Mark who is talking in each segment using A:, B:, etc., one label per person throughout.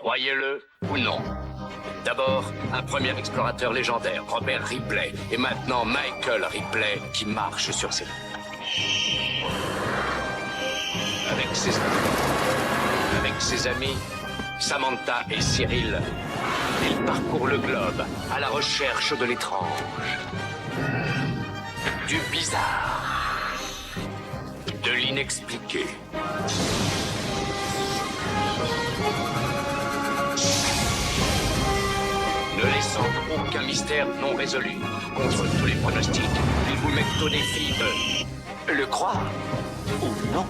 A: Croyez-le ou non. D'abord, un premier explorateur légendaire, Robert Ripley, et maintenant Michael Ripley, qui marche sur ses... Avec ses amis, Samantha et Cyril, il parcourt le globe à la recherche de l'étrange, du bizarre, de l'inexpliqué. Ne laissant aucun mystère non résolu, contre tous les pronostics, ils vous mettent au défi de le croire ou non.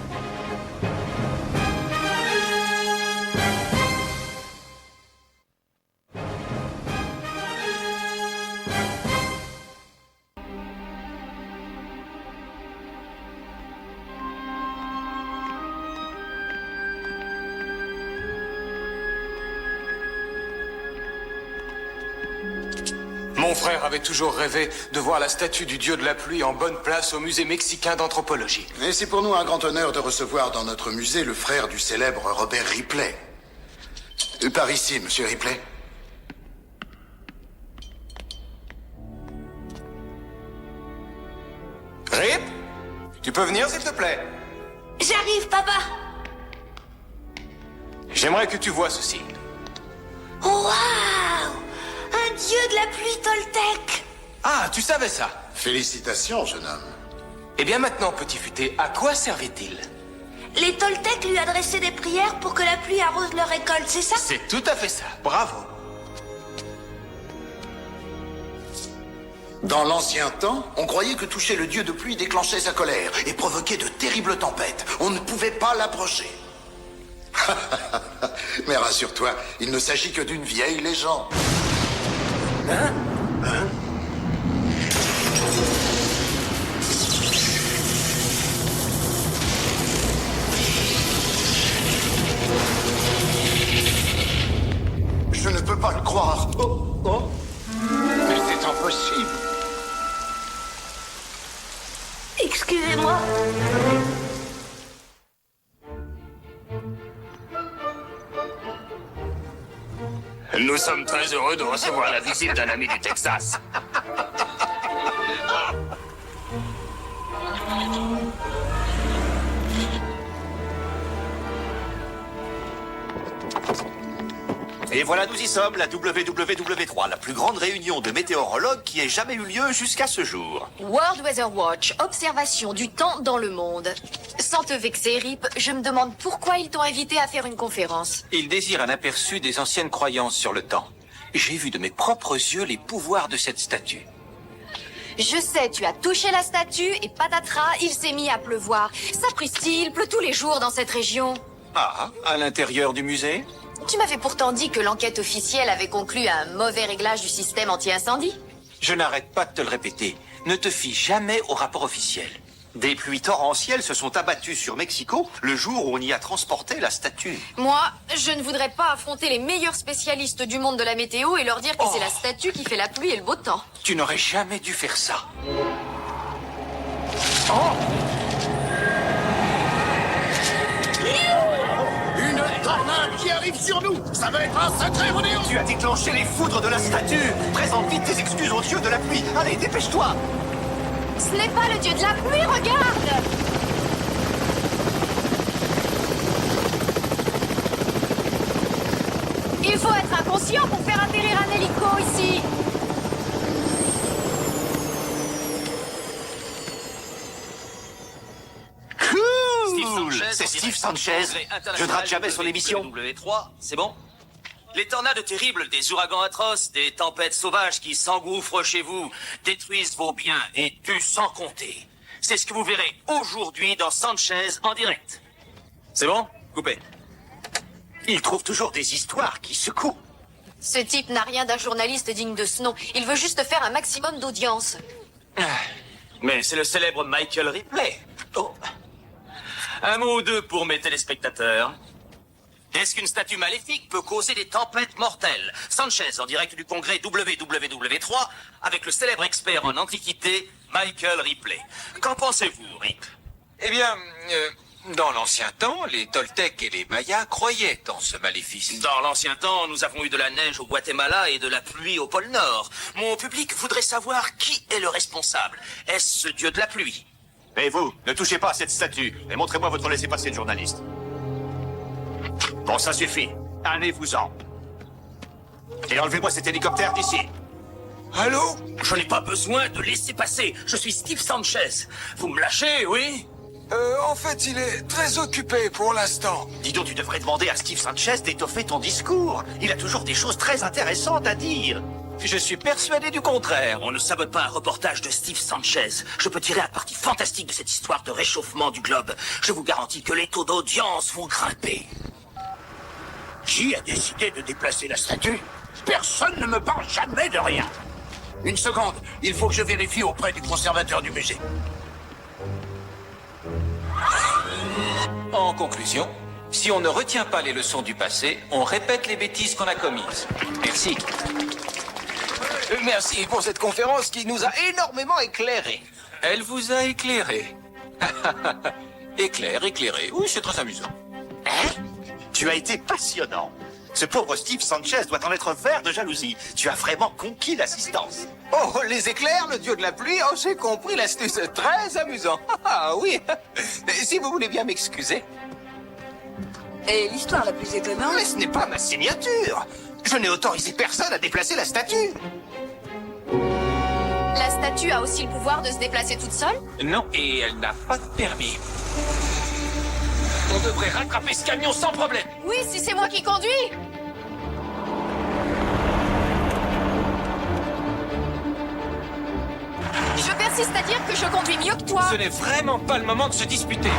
B: Mon frère avait toujours rêvé de voir la statue du dieu de la pluie en bonne place au musée mexicain d'anthropologie.
C: Et c'est pour nous un grand honneur de recevoir dans notre musée le frère du célèbre Robert Ripley. Par ici, monsieur Ripley.
B: Rip, tu peux venir s'il te plaît?
D: J'arrive, papa.
B: J'aimerais que tu vois ceci.
D: Waouh! Un dieu de la pluie Toltec.
B: Ah, tu savais ça?
C: Félicitations, jeune homme.
B: Eh bien maintenant, petit futé, à quoi servait-il?
D: Les Toltecs lui adressaient des prières pour que la pluie arrose leur récolte, c'est ça?
B: C'est tout à fait ça, bravo.
C: Dans l'ancien temps, on croyait que toucher le dieu de pluie déclenchait sa colère et provoquait de terribles tempêtes. On ne pouvait pas l'approcher. Mais rassure-toi, il ne s'agit que d'une vieille légende. Je ne peux pas le croire. Oh. Mais c'est impossible.
D: Excusez-moi.
A: Nous sommes très heureux de recevoir la visite d'un ami du Texas.
E: Et voilà, nous y sommes, la WWW3, la plus grande réunion de météorologues qui ait jamais eu lieu jusqu'à ce jour.
F: World Weather Watch, observation du temps dans le monde. Sans te vexer, Rip, je me demande pourquoi ils t'ont invité à faire une conférence.
G: Il désire un aperçu des anciennes croyances sur le temps. J'ai vu de mes propres yeux les pouvoirs de cette statue.
F: Je sais, tu as touché la statue et patatras, il s'est mis à pleuvoir. Sapristi, il pleut tous les jours dans cette région.
G: Ah, à l'intérieur du musée?
F: Tu m'avais pourtant dit que l'enquête officielle avait conclu à un mauvais réglage du système anti-incendie.
G: Je n'arrête pas de te le répéter. Ne te fie jamais au rapport officiel.
E: Des pluies torrentielles se sont abattues sur Mexico le jour où on y a transporté la statue.
F: Moi, je ne voudrais pas affronter les meilleurs spécialistes du monde de la météo et leur dire que c'est la statue qui fait la pluie et le beau temps.
G: Tu n'aurais jamais dû faire ça.
C: Une tornade qui arrive sur nous. Ça va être un sacré rodéo.
E: Tu as déclenché les foudres de la statue. Présente vite tes excuses au dieu de la pluie. Allez, dépêche-toi.
F: Ce n'est pas le dieu de la pluie, regarde! Il faut être inconscient pour faire atterrir un hélico ici.
E: Cool. C'est Steve Sanchez. Je ne rate jamais son émission.
H: W3, c'est bon? Les tornades terribles, des ouragans atroces, des tempêtes sauvages qui s'engouffrent chez vous, détruisent vos biens et tuent sans compter. C'est ce que vous verrez aujourd'hui dans Sanchez en direct. C'est bon? Coupez.
E: Il trouve toujours des histoires qui secouent.
F: Ce type n'a rien d'un journaliste digne de ce nom. Il veut juste faire un maximum d'audience.
H: Mais c'est le célèbre Michael Ripley. Oh. Un mot ou deux pour mes téléspectateurs. Est-ce qu'une statue maléfique peut causer des tempêtes mortelles? Sanchez en direct du congrès WWW3 avec le célèbre expert en antiquité Michael Ripley. Qu'en pensez-vous, Rip?
B: Eh bien,
G: Dans l'ancien temps, les Toltecs et les Mayas croyaient en ce maléfice.
H: Dans l'ancien temps, nous avons eu de la neige au Guatemala et de la pluie au pôle Nord. Mon public voudrait savoir qui est le responsable. Est-ce ce dieu de la pluie?
E: Et vous, ne touchez pas à cette statue et montrez-moi votre laissez-passer de journaliste. Bon, ça suffit. Allez-vous-en. Et enlevez-moi cet hélicoptère d'ici.
H: Allô? Je n'ai pas besoin de laisser passer. Je suis Steve Sanchez. Vous me lâchez, oui?
B: En fait, il est très occupé pour l'instant.
E: Dis donc, tu devrais demander à Steve Sanchez d'étoffer ton discours. Il a toujours des choses très intéressantes à dire.
G: Je suis persuadé du contraire.
H: On ne sabote pas un reportage de Steve Sanchez. Je peux tirer un parti fantastique de cette histoire de réchauffement du globe. Je vous garantis que les taux d'audience vont grimper.
A: Qui a décidé de déplacer la statue? Personne ne me parle jamais de rien. Une seconde, il faut que je vérifie auprès du conservateur du musée.
G: En conclusion, si on ne retient pas les leçons du passé, on répète les bêtises qu'on a commises. Merci.
I: Merci pour cette conférence qui nous a énormément éclairés.
G: Elle vous a éclairé. Éclairé. Oui, c'est très amusant.
E: Hein? Tu as été passionnant. Ce pauvre Steve Sanchez doit en être vert de jalousie. Tu as vraiment conquis l'assistance.
I: Oh, les éclairs, le dieu de la pluie, oh, j'ai compris l'astuce, très amusant. Ah oui, si vous voulez bien m'excuser.
J: Et l'histoire la plus étonnante...
I: Mais ce n'est pas ma signature. Je n'ai autorisé personne à déplacer la statue.
F: La statue a aussi le pouvoir de se déplacer toute seule?
G: Non, et elle n'a pas de permis. On devrait rattraper ce camion sans problème.
F: Oui, si c'est moi qui conduis. Je persiste à dire que je conduis mieux que toi.
G: Ce n'est vraiment pas le moment de se disputer.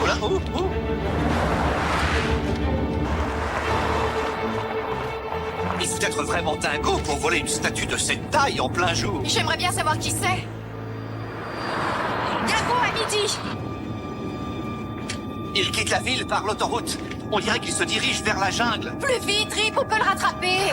E: Oh là, oh, oh. Il faut être vraiment dingo pour voler une statue de cette taille en plein jour.
F: J'aimerais bien savoir qui c'est. Dingo à midi.
E: Il quitte la ville par l'autoroute. On dirait qu'il se dirige vers la jungle.
F: Plus vite, Rip, on peut le rattraper.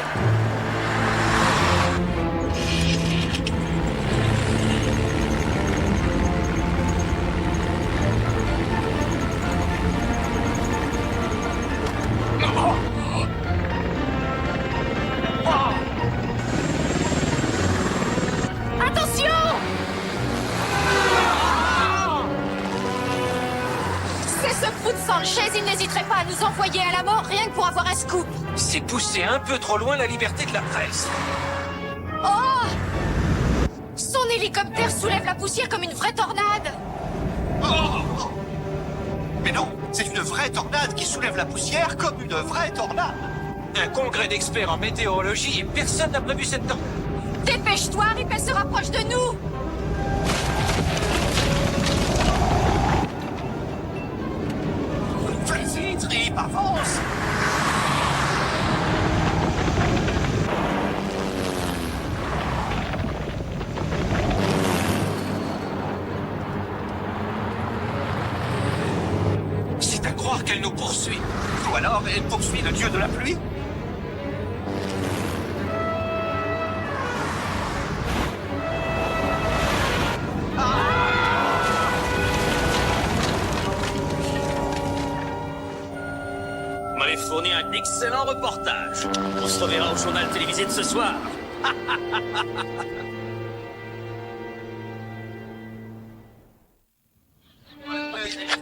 F: Attention! C'est ce fou de Sanchez, il n'hésiterait pas à nous envoyer à la mort rien que pour avoir un scoop.
G: C'est pousser un peu trop loin la liberté de la presse.
F: Oh! Son hélicoptère soulève la poussière comme une vraie tornade.
E: Oh! Mais non, c'est une vraie tornade qui soulève la poussière comme une vraie tornade.
G: Un congrès d'experts en météorologie et personne n'a prévu cette tornade.
F: Dépêche-toi, Rip, elle se rapproche de nous.
E: Plus vite, Rip, avance.
G: C'est à croire qu'elle nous poursuit.
E: Ou alors, elle poursuit le dieu de la pluie.
H: Vous m'avez fourni un excellent reportage. On se reverra au journal télévisé de ce soir.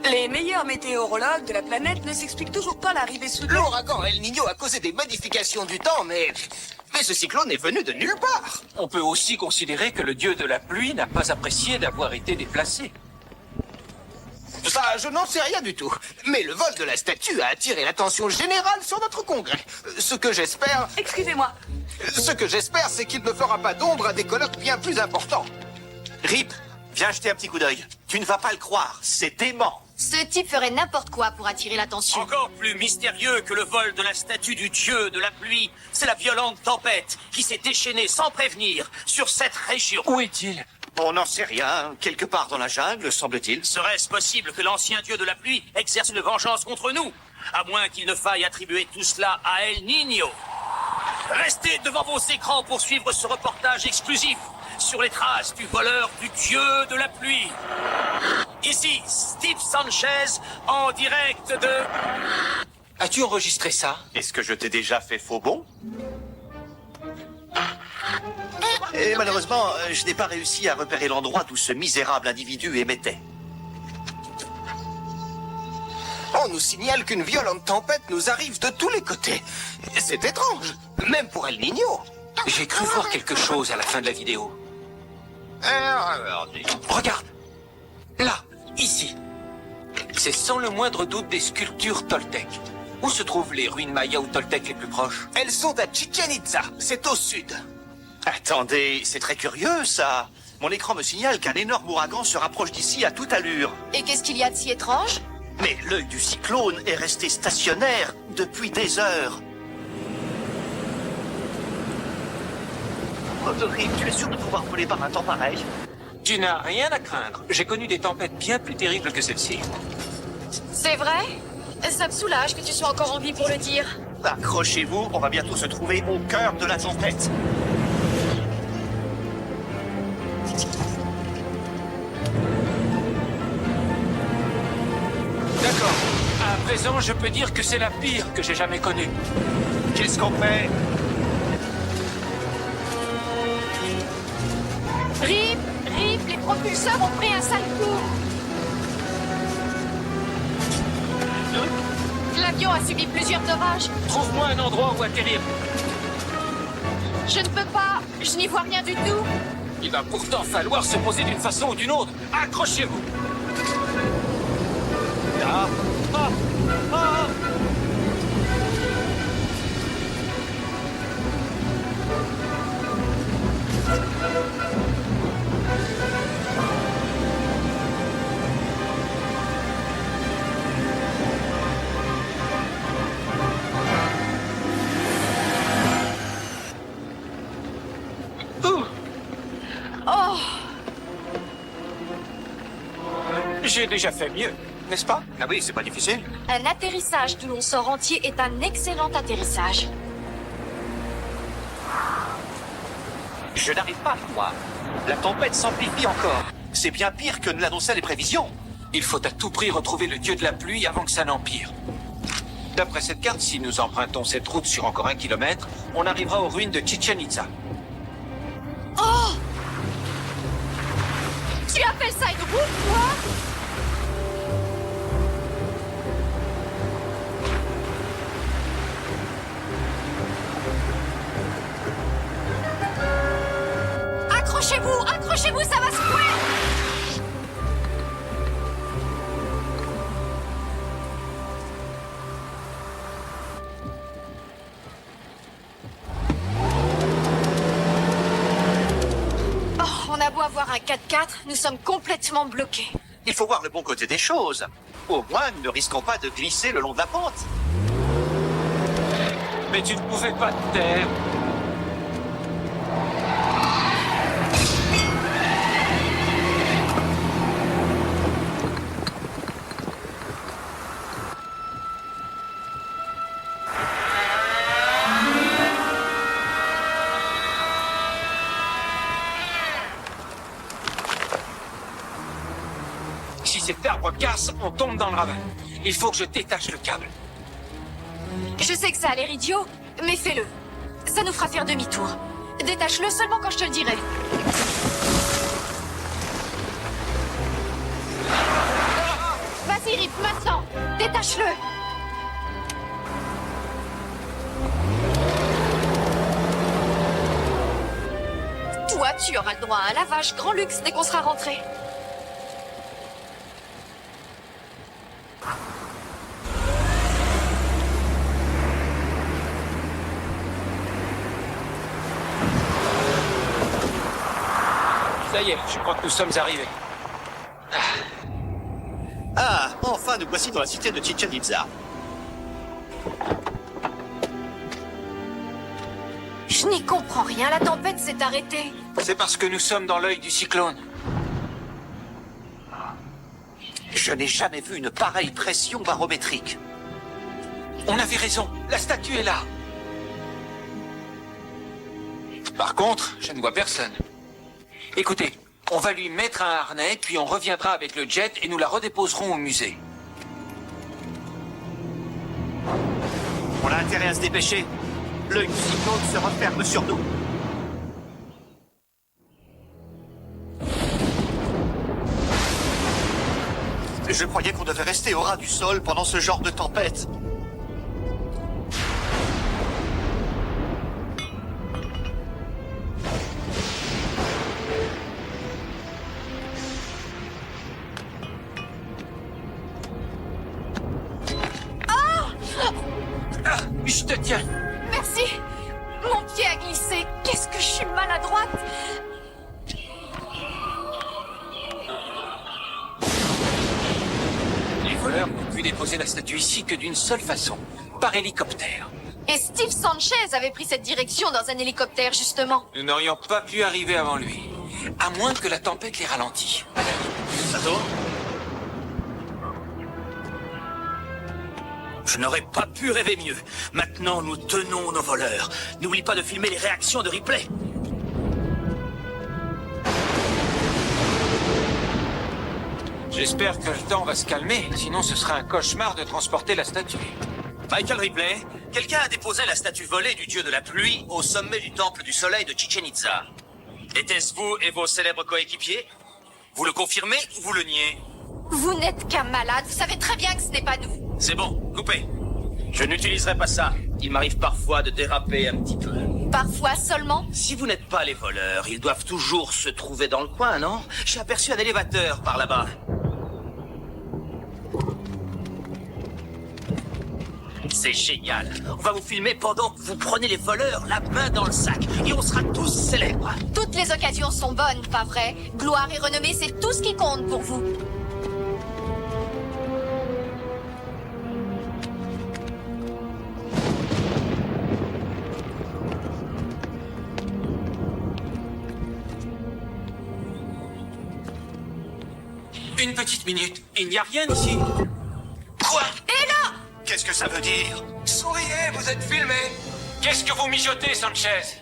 J: Les meilleurs météorologues de la planète ne s'expliquent toujours pas l'arrivée soudaine.
I: L'ouragan El Niño a causé des modifications du temps, mais ce cyclone est venu de nulle part.
G: On peut aussi considérer que le dieu de la pluie n'a pas apprécié d'avoir été déplacé.
I: Ça, je n'en sais rien du tout. Mais le vol de la statue a attiré l'attention générale sur notre congrès. Ce que j'espère,
J: Excusez-moi.
I: c'est qu'il ne fera pas d'ombre à des colloques bien plus importants.
E: Rip, viens jeter un petit coup d'œil. Tu ne vas pas le croire, c'est dément.
F: Ce type ferait n'importe quoi pour attirer l'attention.
H: Encore plus mystérieux que le vol de la statue du dieu de la pluie, c'est la violente tempête qui s'est déchaînée sans prévenir sur cette région.
G: Où est-il?
E: On n'en sait rien. Quelque part dans la jungle, semble-t-il.
H: Serait-ce possible que l'ancien dieu de la pluie exerce une vengeance contre nous? À moins qu'il ne faille attribuer tout cela à El Niño. Restez devant vos écrans pour suivre ce reportage exclusif sur les traces du voleur du dieu de la pluie. Ici, Steve Sanchez, en direct de...
G: As-tu enregistré ça?
E: Est-ce que je t'ai déjà fait faux bon? Et malheureusement, je n'ai pas réussi à repérer l'endroit d'où ce misérable individu émettait.
I: On nous signale qu'une violente tempête nous arrive de tous les côtés. C'est étrange, même pour El Niño.
G: J'ai cru voir quelque chose à la fin de la vidéo. Regarde! Là, ici. C'est sans le moindre doute des sculptures Toltec. Où se trouvent les ruines Maya ou Toltec les plus proches?
I: Elles sont à Chichen Itza, c'est au sud.
E: Attendez, c'est très curieux, ça. Mon écran me signale qu'un énorme ouragan se rapproche d'ici à toute allure.
F: Et qu'est-ce qu'il y a de si étrange?
E: Mais l'œil du cyclone est resté stationnaire depuis des heures. Rick, tu es sûr de pouvoir voler par un temps pareil?
G: Tu n'as rien à craindre. J'ai connu des tempêtes bien plus terribles que celle-ci.
F: C'est vrai? Ça me soulage que tu sois encore en vie pour le dire.
E: Accrochez-vous, on va bientôt se trouver au cœur de la tempête.
G: D'accord. À présent, je peux dire que c'est la pire que j'ai jamais connue.
E: Qu'est-ce qu'on fait?
F: Rip, les propulseurs ont pris un sale coup. L'avion a subi plusieurs dommages.
G: Trouve-moi un endroit où atterrir.
F: Je ne peux pas, je n'y vois rien du tout.
G: Il va pourtant falloir se poser d'une façon ou d'une autre. Accrochez-vous.
E: Ah, ah, ah.
F: Oh,
G: J'ai déjà fait mieux, n'est-ce pas?
E: Ah oui, c'est pas difficile.
F: un atterrissage d'où l'on sort entier est un excellent atterrissage.
E: Je n'arrive pas à le croire. La tempête s'amplifie encore. C'est bien pire que ne l'annonçaient les prévisions.
G: Il faut à tout prix retrouver le dieu de la pluie avant que ça n'empire. D'après cette carte, si nous empruntons cette route sur encore 1 kilomètre, on arrivera aux ruines de Chichen Itza.
F: Oh! Tu appelles ça une route, toi? Accrochez-vous, ça va secouer! Oh, on a beau avoir un 4x4, nous sommes complètement bloqués.
E: Il faut voir le bon côté des choses. Au moins, nous ne risquons pas de glisser le long de la pente.
G: Mais tu ne pouvais pas te taire. Si cet arbre casse, on tombe dans le ravin. Il faut que je détache le câble.
F: Je sais que ça a l'air idiot, mais fais-le. Ça nous fera faire demi-tour. Détache-le seulement quand je te le dirai. Vas-y, Rip, maintenant. Détache-le. Toi, tu auras le droit à un lavage grand luxe dès qu'on sera rentré.
G: Ça y est, je crois que nous sommes arrivés.
E: Ah, enfin, nous voici dans la cité de Chichen Itza.
F: Je n'y comprends rien, la tempête s'est arrêtée.
G: C'est parce que nous sommes dans l'œil du cyclone.
E: Je n'ai jamais vu une pareille pression barométrique.
G: On avait raison, la statue est là. Par contre, je ne vois personne. Écoutez, On va lui mettre un harnais, puis on reviendra avec le jet et nous la redéposerons au musée.
E: On a intérêt à se dépêcher. L'œil du cyclone se referme sur nous. Je croyais qu'on devait rester au ras du sol pendant ce genre de tempête.
G: Je te tiens.
F: Merci. Mon pied a glissé. Qu'est-ce que je suis maladroite.
G: Les voleurs n'ont pu déposer la statue ici que d'une seule façon, par hélicoptère.
F: Et Steve Sanchez avait pris cette direction dans un hélicoptère, justement.
G: Nous n'aurions pas pu arriver avant lui, à moins que la tempête les ralentit.
H: Sato? Je n'aurais pas pu rêver mieux. Maintenant, nous tenons nos voleurs. N'oublie pas de filmer les réactions de Ripley.
G: J'espère que le temps va se calmer, sinon ce sera un cauchemar de transporter la statue.
H: Michael Ripley, quelqu'un a déposé la statue volée du dieu de la pluie au sommet du temple du soleil de Chichen Itza. Était-ce vous et vos célèbres coéquipiers? Vous le confirmez ou vous le niez?
F: Vous n'êtes qu'un malade. Vous savez très bien que ce n'est pas nous.
H: C'est bon, coupez. Je n'utiliserai pas ça. Il m'arrive parfois de déraper un petit peu.
F: Parfois seulement.
H: Si vous n'êtes pas les voleurs, ils doivent toujours se trouver dans le coin, non? J'ai aperçu un élévateur par là-bas. C'est génial. On va vous filmer pendant que vous prenez les voleurs la main dans le sac. Et on sera tous célèbres.
F: Toutes les occasions sont bonnes, pas vrai? Gloire et renommée, c'est tout ce qui compte pour vous.
G: Une petite minute, il n'y a rien ici.
H: Quoi?
F: Et là!
E: Qu'est-ce que ça veut dire?
G: Souriez, vous êtes filmé. Qu'est-ce que vous mijotez, Sanchez?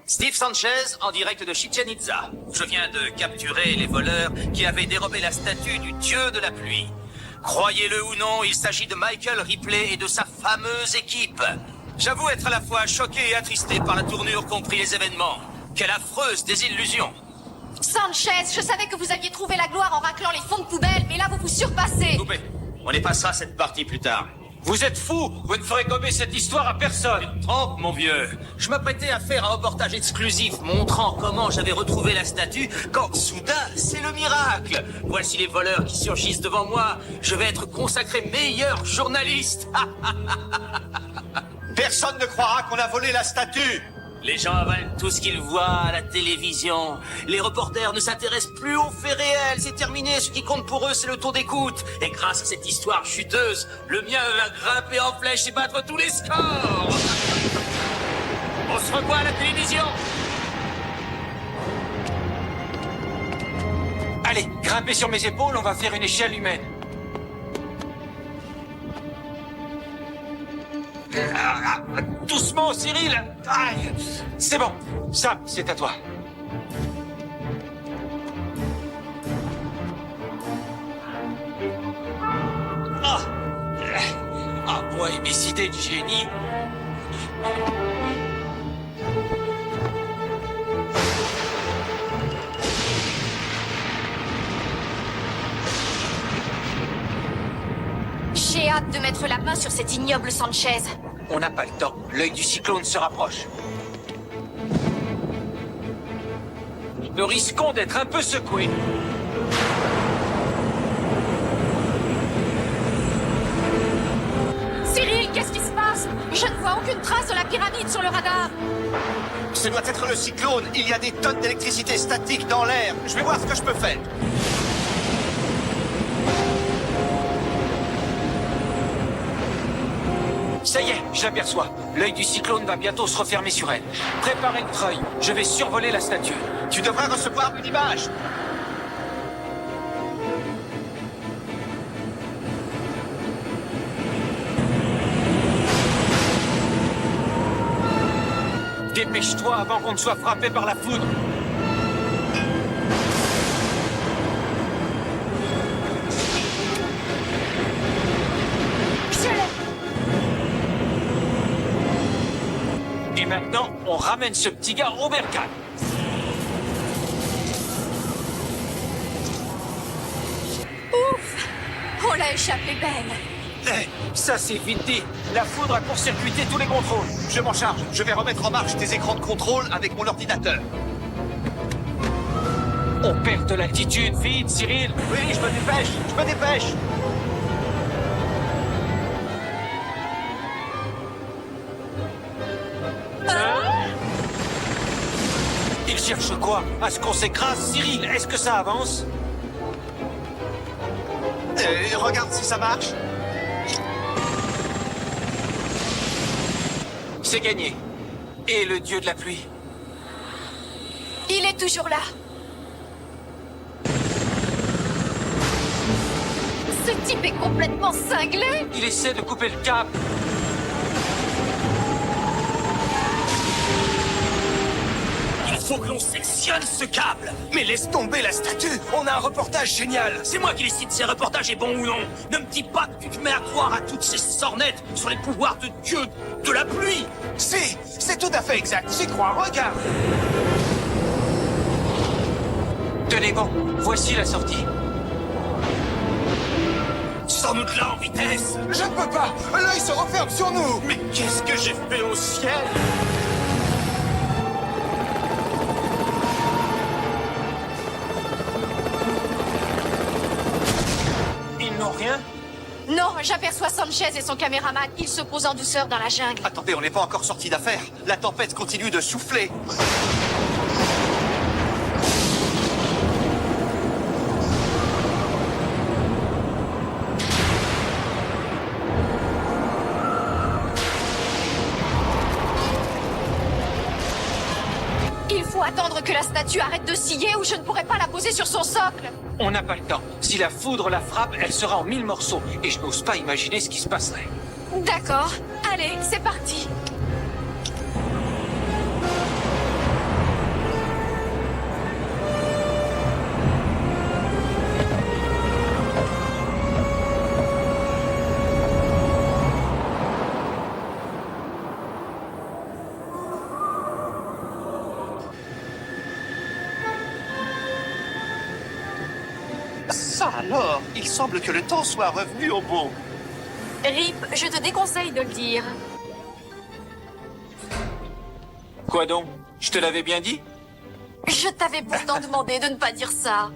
H: Steve Sanchez, en direct de Chichen Itza. Je viens de capturer les voleurs qui avaient dérobé la statue du dieu de la pluie. Croyez-le ou non, il s'agit de Michael Ripley et de sa fameuse équipe. J'avoue être à la fois choqué et attristé par la tournure qu'ont pris les événements. Quelle affreuse désillusion.
F: Sanchez, je savais que vous aviez trouvé la gloire en raclant les fonds de poubelle, mais là vous vous surpassez.
H: Coupez. On dépassera cette partie plus tard.
G: Vous êtes fou. Vous ne ferez gommer cette histoire à personne.
H: Trompe, mon vieux. Je m'apprêtais à faire un reportage exclusif montrant comment j'avais retrouvé la statue quand, soudain, c'est le miracle. Voici les voleurs qui surgissent devant moi. Je vais être consacré meilleur journaliste.
E: Personne ne croira qu'on a volé la statue.
H: Les gens avalent tout ce qu'ils voient à la télévision. Les reporters ne s'intéressent plus aux faits réels. C'est terminé. Ce qui compte pour eux, c'est le taux d'écoute. Et grâce à cette histoire chuteuse, le mien va grimper en flèche et battre tous les scores. On se revoit à la télévision.
G: Allez, grimpez sur mes épaules, on va faire une échelle humaine. Doucement, Cyril. Aïe. C'est bon. Sam, c'est à toi. Moi et mes idées de génie.
F: J'ai hâte de mettre la main sur cet ignoble Sanchez.
G: On n'a pas le temps. L'œil du cyclone se rapproche. Nous risquons d'être un peu secoués.
F: Cyril, qu'est-ce qui se passe? Je ne vois aucune trace de la pyramide sur le radar.
E: Ce doit être le cyclone. Il y a des tonnes d'électricité statique dans l'air. Je vais voir ce que je peux faire.
G: Ça y est, je l'aperçois. L'œil du cyclone va bientôt se refermer sur elle. Préparez le treuil. Je vais survoler la statue.
E: Tu devrais recevoir une image.
G: Dépêche-toi avant qu'on ne soit frappé par la foudre. Maintenant, on ramène ce petit gars au bercail.
F: Ouf! On l'a échappé belle.
G: Eh, ça c'est vite dit. La foudre a court-circuité tous les contrôles.
E: Je m'en charge. Je vais remettre en marche tes écrans de contrôle avec mon ordinateur.
G: On perd de l'altitude, vite, Cyril.
E: Oui, je me dépêche.
G: Il cherche quoi? À ce qu'on s'écrase, Cyril? Est-ce que ça avance?
E: Regarde si ça marche.
G: C'est gagné. Et le dieu de la pluie?
F: Il est toujours là. Ce type est complètement cinglé.
G: Il essaie de couper le câble.
H: Il faut que l'on sectionne ce câble. Mais laisse tomber la statue. On a un reportage génial. C'est moi qui décide si un reportage est bon ou non. Ne me dis pas que tu te mets à croire à toutes ces sornettes sur les pouvoirs de Dieu de la pluie.
I: Si, c'est tout à fait exact. J'y crois, regarde.
G: Tenez bon, voici la sortie.
H: Sans nous de là en vitesse.
I: Je ne peux pas. L'œil se referme sur nous.
H: Mais qu'est-ce que j'ai fait au ciel?
G: Ils n'ont rien?
F: Non, j'aperçois Sanchez et son caméraman. Ils se posent en douceur dans la jungle.
E: Attendez, on n'est pas encore sorti d'affaire. La tempête continue de souffler.
F: Il faut attendre que la statue arrête de scier ou je ne pourrai pas la poser sur son socle.
G: On n'a pas le temps. Si la foudre la frappe, elle sera en 1000 morceaux. Et je n'ose pas imaginer ce qui se passerait.
F: D'accord. Allez, c'est parti.
E: Ça alors, il semble que le temps soit revenu au beau.
F: Rip, je te déconseille de le dire.
G: Quoi donc? Je te l'avais bien dit?
F: Je t'avais pourtant demandé de ne pas dire ça.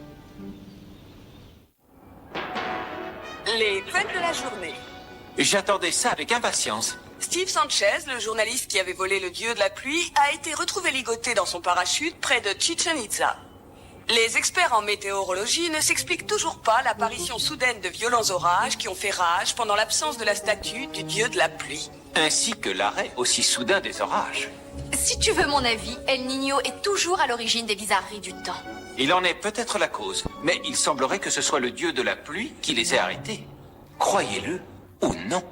J: Les fêtes de la journée.
G: J'attendais ça avec impatience.
J: Steve Sanchez, le journaliste qui avait volé le dieu de la pluie, a été retrouvé ligoté dans son parachute près de Chichen Itza. Les experts en météorologie ne s'expliquent toujours pas l'apparition soudaine de violents orages qui ont fait rage pendant l'absence de la statue du dieu de la pluie.
G: Ainsi que l'arrêt aussi soudain des orages.
F: Si tu veux mon avis, El Niño est toujours à l'origine des bizarreries du temps.
G: Il en est peut-être la cause, mais il semblerait que ce soit le dieu de la pluie qui les ait arrêtés. Croyez-le ou non.